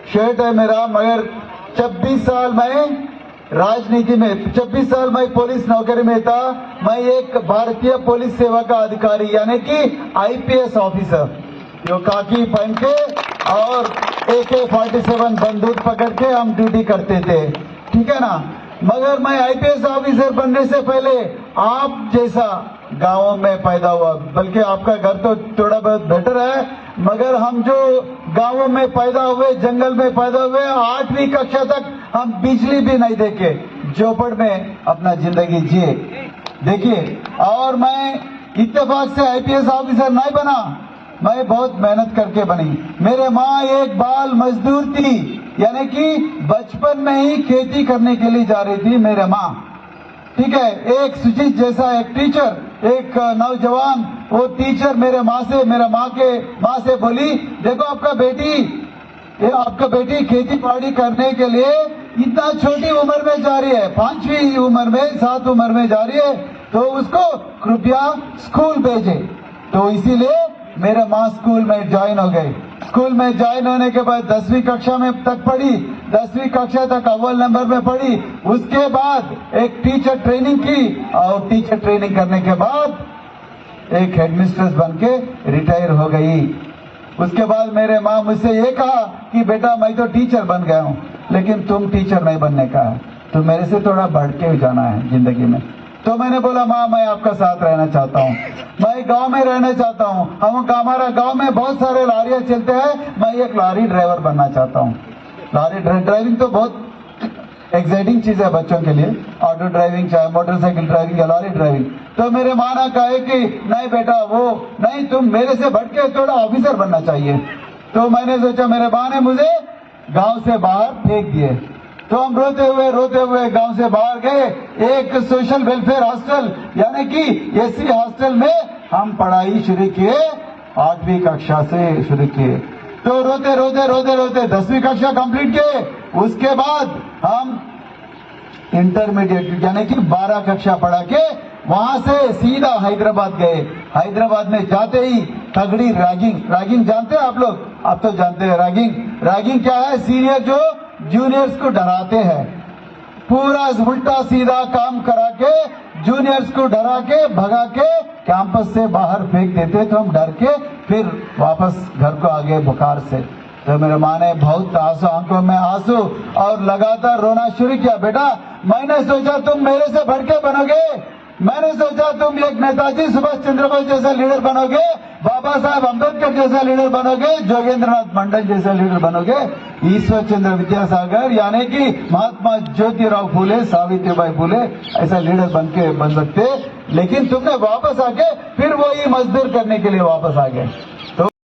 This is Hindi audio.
शेट है मेरा, मगर 26 साल मैं राजनीति में, 26 साल मैं पुलिस नौकरी में था। मैं एक भारतीय पुलिस सेवा का अधिकारी यानी कि आईपीएस ऑफिसर, जो खाकी पहन के और AK-47 बंदूक पकड़ के हम ड्यूटी करते थे, ठीक है ना। मगर मैं आईपीएस ऑफिसर बनने से पहले आप जैसा गांवों में पैदा हुआ, बल्कि आपका घर तो थोड़ा बहुत बेटर है, मगर हम जो गांवों में पैदा हुए, जंगल में पैदा हुए, 8वीं कक्षा तक हम बिजली भी नहीं देखे, झोपड़ में अपना जिंदगी जिए। देखिए, और मैं इत्तेफाक से आईपीएस ऑफिसर नहीं बना, मैं बहुत मेहनत करके बनी। मेरे माँ एक बाल मजदूर थी, यानी कि बचपन में ही खेती करने के लिए जा रही थी मेरे माँ, ठीक है। एक सुजीत जैसा एक टीचर, एक नौजवान, वो टीचर मेरे माँ से बोली, देखो आपका बेटी खेती बाड़ी करने के लिए इतना छोटी उम्र में जा रही है, 5वीं उम्र में, 7 उम्र में जा रही है, तो उसको कृपया स्कूल भेजे। तो इसीलिए मेरे माँ स्कूल में ज्वाइन हो गए। स्कूल में ज्वाइन होने के बाद 10वीं कक्षा में तक पढ़ी, 10वीं कक्षा तक अव्वल नंबर में पढ़ी। उसके बाद एक टीचर ट्रेनिंग की, और टीचर ट्रेनिंग करने के बाद एक हेडमिस्ट्रेस बन के रिटायर हो गई। उसके बाद मेरे माँ मुझसे ये कहा कि बेटा मैं तो टीचर बन गया हूँ, लेकिन तुम टीचर नहीं बनने का है, तो मेरे से थोड़ा बढ़ के जाना है जिंदगी में। तो मैंने बोला, माँ मैं आपका साथ रहना चाहता हूँ, मैं गांव में रहना चाहता हूँ। हमारा गांव में बहुत सारे लारियां चलते हैं, मैं एक लॉरी ड्राइवर बनना चाहता हूँ। लॉरी ड्राइविंग तो बहुत एक्साइटिंग चीज है बच्चों के लिए, ऑटो ड्राइविंग, चाहे मोटरसाइकिल ड्राइविंग या लॉरी ड्राइविंग। तो मेरे माँ ने कहा कि नहीं बेटा, वो नहीं, तुम मेरे से बढ़ के थोड़ा ऑफिसर बनना चाहिए। तो मैंने सोचा, मेरे माँ ने मुझे गाँव से बाहर फेंक दिए। तो हम रोते हुए गांव से बाहर गए, एक सोशल वेलफेयर हॉस्टल यानी कि एससी हॉस्टल में हम पढ़ाई शुरू किए, 8वीं कक्षा से शुरू किए। तो रोते 10वीं कक्षा कंप्लीट किए। उसके बाद हम इंटरमीडिएट यानी कि 12 कक्षा पढ़ा के वहां से सीधा हैदराबाद गए। हैदराबाद में जाते ही तगड़ी रैगिंग जानते हैं आप लोग? आप तो जानते हैं रैगिंग क्या है? सीनियर जो जूनियर्स को डराते हैं, पूरा उल्टा सीधा काम करा के जूनियर्स को डरा के भगा के कैंपस से बाहर फेंक देते। तो हम डर के फिर वापस घर को आ गए बुखार से। तो मेरे माँ ने बहुत आंखों में आंसू और लगातार रोना शुरू किया। बेटा मैंने सोचा तुम मेरे से बढ़ के बनोगे, मैंने सोचा तुम एक नेताजी सुभाष चंद्र बोस जैसा लीडर बनोगे, बाबा साहब अम्बेडकर जैसा लीडर बनोगे, जोगेंद्रनाथ मंडल जैसा लीडर बनोगे, ईश्वर चंद्र विद्यासागर यानी कि महात्मा ज्योतिराव फूले, सावित्रीबाई फूले ऐसा लीडर बन सकते, लेकिन तुमने वापस आके फिर वही मजदूर करने के लिए वापस आ गए।